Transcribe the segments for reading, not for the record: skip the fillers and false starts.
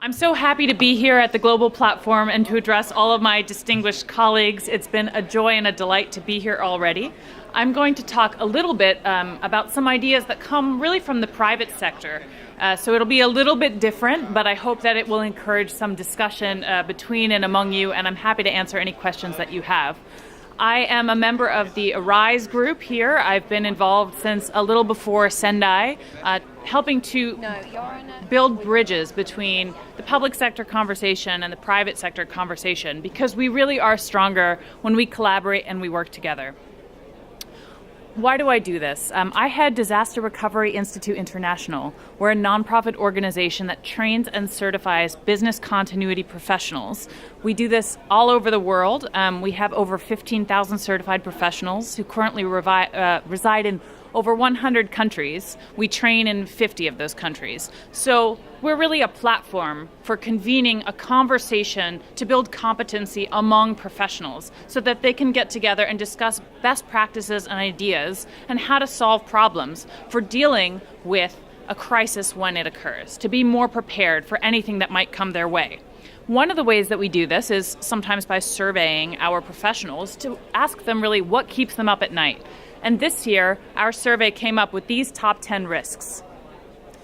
I'm so happy to be here at the Global Platform and to address all of my distinguished colleagues. It's been a joy and a delight to be here already. I'm going to talk a little bit about some ideas that come really from the private sector. So it'll be a little bit different, but I hope that it will encourage some discussion between and among you, and I'm happy to answer any questions that you have. I am a member of the Arise group here. I've been involved since a little before Sendai, helping to build bridges between the public sector conversation and the private sector conversation, because we really are stronger when we collaborate and we work together. Why do I do this? I head Disaster Recovery Institute International. We're a nonprofit organization that trains and certifies business continuity professionals. We do this all over the world. We have over 15,000 certified professionals who currently reside in over 100 countries. We train in 50 of those countries. So we're really a platform for convening a conversation to build competency among professionals so that they can get together and discuss best practices and ideas and how to solve problems for dealing with a crisis when it occurs, to be more prepared for anything that might come their way. One of the ways that we do this is sometimes by surveying our professionals to ask them really what keeps them up at night. And this year, our survey came up with these top 10 risks.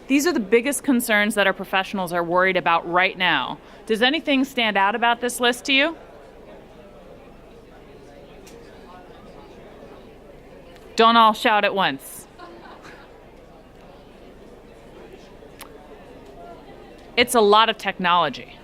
These are the biggest concerns that our professionals are worried about right now. Does anything stand out about this list to you? Don't all shout at once. It's a lot of technology.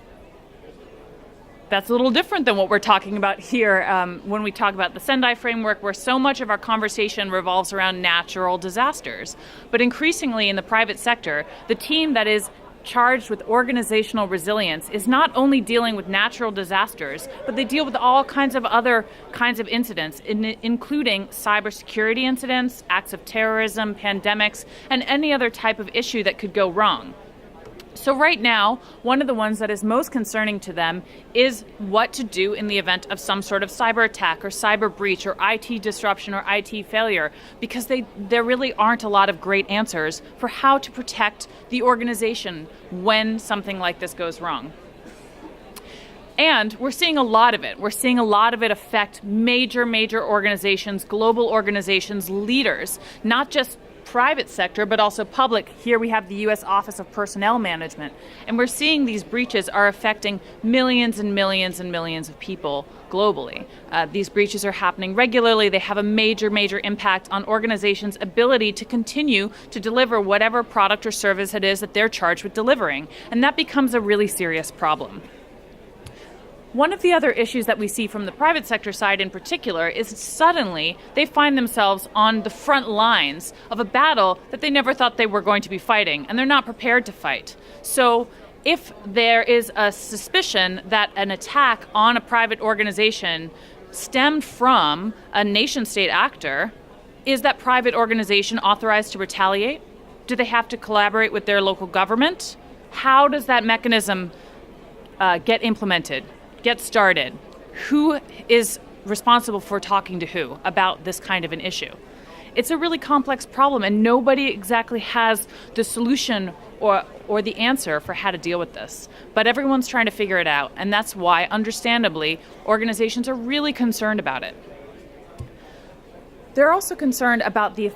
That's a little different than what we're talking about here when we talk about the Sendai framework, where so much of our conversation revolves around natural disasters. But increasingly in the private sector, the team that is charged with organizational resilience is not only dealing with natural disasters, but they deal with all kinds of other kinds of incidents, including cybersecurity incidents, acts of terrorism, pandemics, and any other type of issue that could go wrong. So right now, one of the ones that is most concerning to them is what to do in the event of some sort of cyber attack or cyber breach or IT disruption or IT failure, because there really aren't a lot of great answers for how to protect the organization when something like this goes wrong. And we're seeing a lot of it. We're seeing a lot of it affect major organizations, global organizations, leaders, not just private sector, but also public. Here we have the U.S. Office of Personnel Management. And we're seeing these breaches are affecting millions and millions and millions of people globally. These breaches are happening regularly. They have a major impact on organizations' ability to continue to deliver whatever product or service it is that they're charged with delivering. And that becomes a really serious problem. One of the other issues that we see from the private sector side in particular is suddenly they find themselves on the front lines of a battle that they never thought they were going to be fighting, and they're not prepared to fight. So if there is a suspicion that an attack on a private organization stemmed from a nation-state actor, is that private organization authorized to retaliate? Do they have to collaborate with their local government? How does that mechanism get implemented? Get started? Who is responsible for talking to who about this kind of an issue? It's a really complex problem, and nobody exactly has the solution or the answer for how to deal with this. But everyone's trying to figure it out, and that's why, understandably, organizations are really concerned about it. They're also concerned about the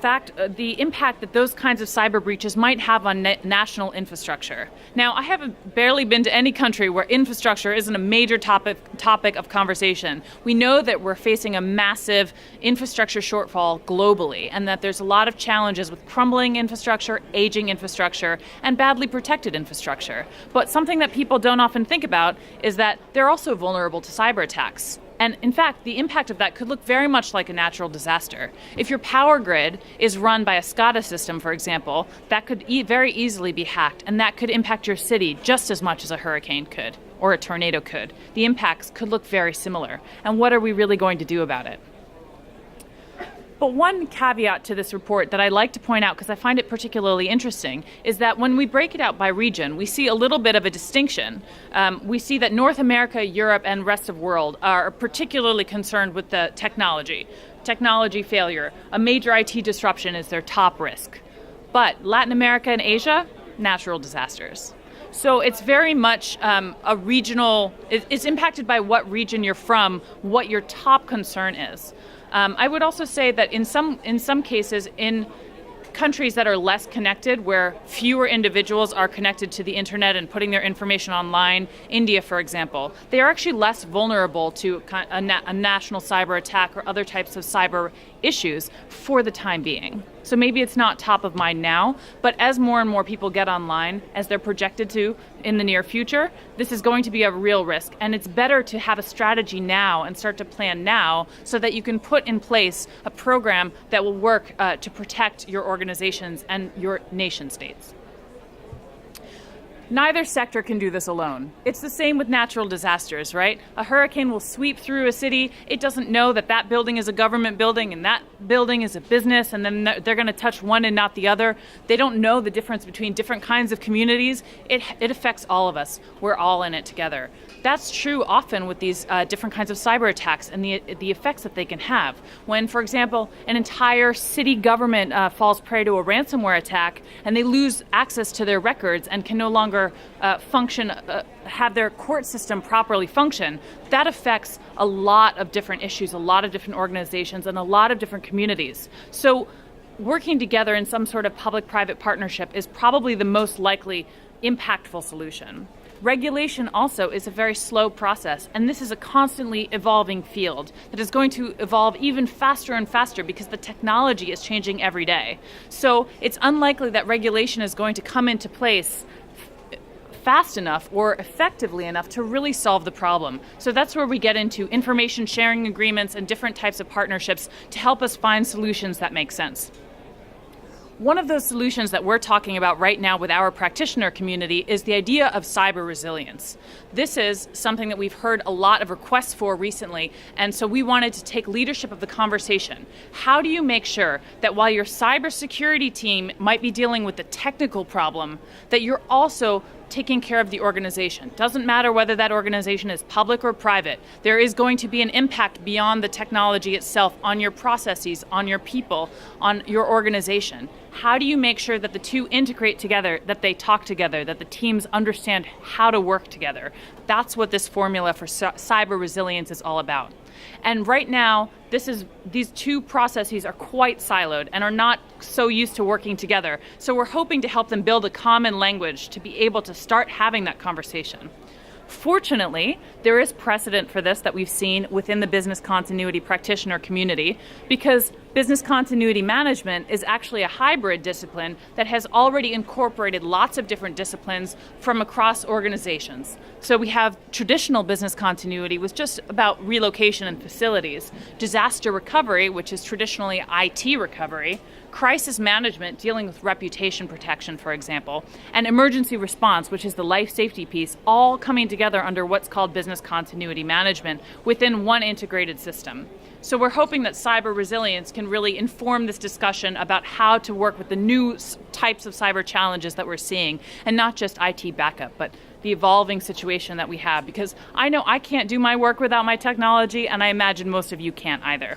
impact that those kinds of cyber breaches might have on national infrastructure. Now, I haven't barely been to any country where infrastructure isn't a major topic of conversation. We know that we're facing a massive infrastructure shortfall globally, and that there's a lot of challenges with crumbling infrastructure, aging infrastructure, and badly protected infrastructure. But something that people don't often think about is that they're also vulnerable to cyber attacks. And in fact, the impact of that could look very much like a natural disaster. If your power grid is run by a SCADA system, for example, that could very easily be hacked, and that could impact your city just as much as a hurricane could, or a tornado could. The impacts could look very similar. And what are we really going to do about it? But one caveat to this report that I like to point out, because I find it particularly interesting, is that when we break it out by region, we see a little bit of a distinction. We see that North America, Europe, and rest of world are particularly concerned with the technology failure. A major IT disruption is their top risk. But Latin America and Asia, natural disasters. So it's very much a regional, it's impacted by what region you're from, what your top concern is. I would also say that in some cases, in countries that are less connected, where fewer individuals are connected to the internet and putting their information online, India, for example, they are actually less vulnerable to a national cyber attack or other types of cyber issues for the time being. So maybe it's not top of mind now, but as more and more people get online, as they're projected to in the near future, this is going to be a real risk. And it's better to have a strategy now and start to plan now so that you can put in place a program that will work to protect your organizations and your nation states. Neither sector can do this alone. It's the same with natural disasters, right? A hurricane will sweep through a city. It doesn't know that that building is a government building and that building is a business, and then they're going to touch one and not the other. They don't know the difference between different kinds of communities. It affects all of us. We're all in it together. That's true often with these different kinds of cyber attacks and the effects that they can have. When, for example, an entire city government falls prey to a ransomware attack and they lose access to their records and can no longer have their court system properly function, that affects a lot of different issues, a lot of different organizations, and a lot of different communities. So working together in some sort of public-private partnership is probably the most likely impactful solution. Regulation also is a very slow process, and this is a constantly evolving field that is going to evolve even faster and faster because the technology is changing every day. So it's unlikely that regulation is going to come into place fast enough or effectively enough to really solve the problem. So that's where we get into information sharing agreements and different types of partnerships to help us find solutions that make sense. One of those solutions that we're talking about right now with our practitioner community is the idea of cyber resilience. This is something that we've heard a lot of requests for recently, and so we wanted to take leadership of the conversation. How do you make sure that while your cybersecurity team might be dealing with the technical problem, that you're also taking care of the organization? Doesn't matter whether that organization is public or private. There is going to be an impact beyond the technology itself on your processes, on your people, on your organization. How do you make sure that the two integrate together, that they talk together, that the teams understand how to work together? That's what this formula for cyber resilience is all about. And right now, these two processes are quite siloed and are not so used to working together. So we're hoping to help them build a common language to be able to start having that conversation. Fortunately, there is precedent for this that we've seen within the business continuity practitioner community, because business continuity management is actually a hybrid discipline that has already incorporated lots of different disciplines from across organizations. So we have traditional business continuity, was just about relocation and facilities, disaster recovery, which is traditionally IT recovery, crisis management, dealing with reputation protection, for example, and emergency response, which is the life safety piece, all coming together under what's called business continuity management within one integrated system. So we're hoping that cyber resilience can really inform this discussion about how to work with the new types of cyber challenges that we're seeing, and not just IT backup, but the evolving situation that we have, because I know I can't do my work without my technology, and I imagine most of you can't either.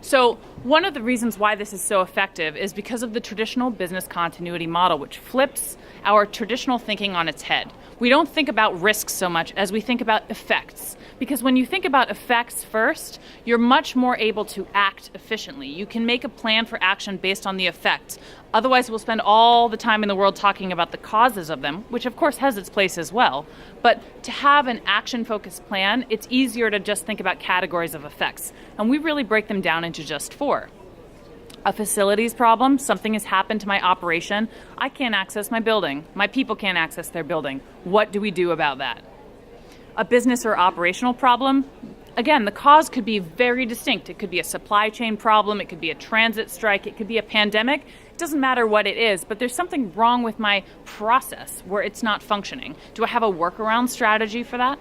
So one of the reasons why this is so effective is because of the traditional business continuity model, which flips our traditional thinking on its head. We don't think about risks so much as we think about effects, because when you think about effects first, you're much more able to act efficiently. You can make a plan for action based on the effects. Otherwise, we'll spend all the time in the world talking about the causes of them, which of course has its place as well. But to have an action-focused plan, it's easier to just think about categories of effects. And we really break them down into just 4. A facilities problem, something has happened to my operation. I can't access my building. My people can't access their building. What do we do about that? A business or operational problem, again, the cause could be very distinct. It could be a supply chain problem, it could be a transit strike, it could be a pandemic. It doesn't matter what it is, but there's something wrong with my process where it's not functioning. Do I have a workaround strategy for that?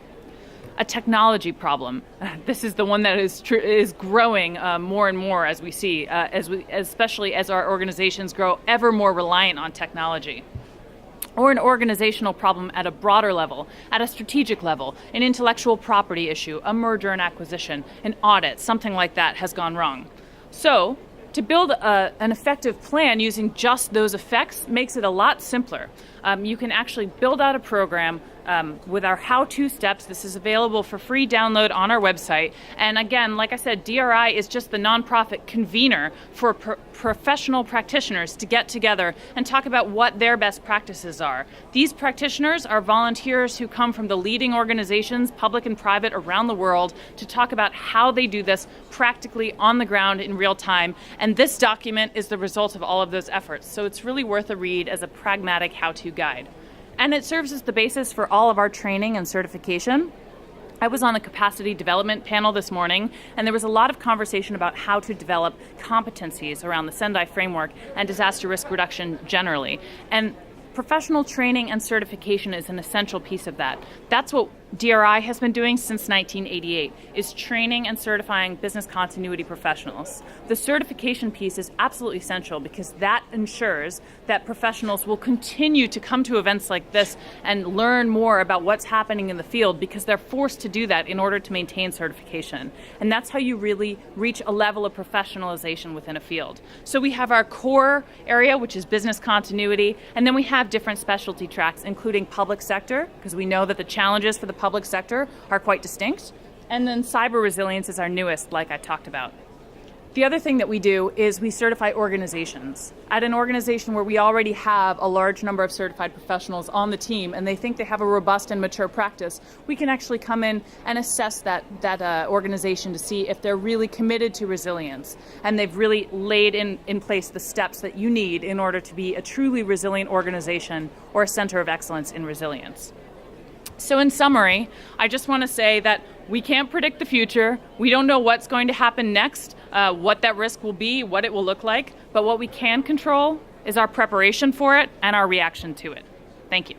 A technology problem. This is the one that is growing more and more as we see, especially as our organizations grow ever more reliant on technology. Or an organizational problem at a broader level, at a strategic level, an intellectual property issue, a merger and acquisition, an audit, something like that has gone wrong. So, to build an effective plan using just those effects makes it a lot simpler. you can actually build out a program with our how-to steps. This is available for free download on our website. And again, like I said, DRI is just the nonprofit convener for professional practitioners to get together and talk about what their best practices are. These practitioners are volunteers who come from the leading organizations, public and private, around the world to talk about how they do this practically on the ground in real time. And this document is the result of all of those efforts. So it's really worth a read as a pragmatic how-to guide. And it serves as the basis for all of our training and certification. I was on a capacity development panel this morning, and there was a lot of conversation about how to develop competencies around the Sendai framework and disaster risk reduction generally. And professional training and certification is an essential piece of that. That's what DRI has been doing since 1988, is training and certifying business continuity professionals. The certification piece is absolutely essential because that ensures that professionals will continue to come to events like this and learn more about what's happening in the field because they're forced to do that in order to maintain certification. And that's how you really reach a level of professionalization within a field. So we have our core area, which is business continuity, and then we have different specialty tracks, including public sector, because we know that the challenges for the public sector are quite distinct. And then cyber resilience is our newest, like I talked about. The other thing that we do is we certify organizations. At an organization where we already have a large number of certified professionals on the team and they think they have a robust and mature practice, we can actually come in and assess that organization to see if they're really committed to resilience and they've really laid in place the steps that you need in order to be a truly resilient organization or a center of excellence in resilience. So in summary, I just want to say that we can't predict the future. We don't know what's going to happen next, what that risk will be, what it will look like. But what we can control is our preparation for it and our reaction to it. Thank you.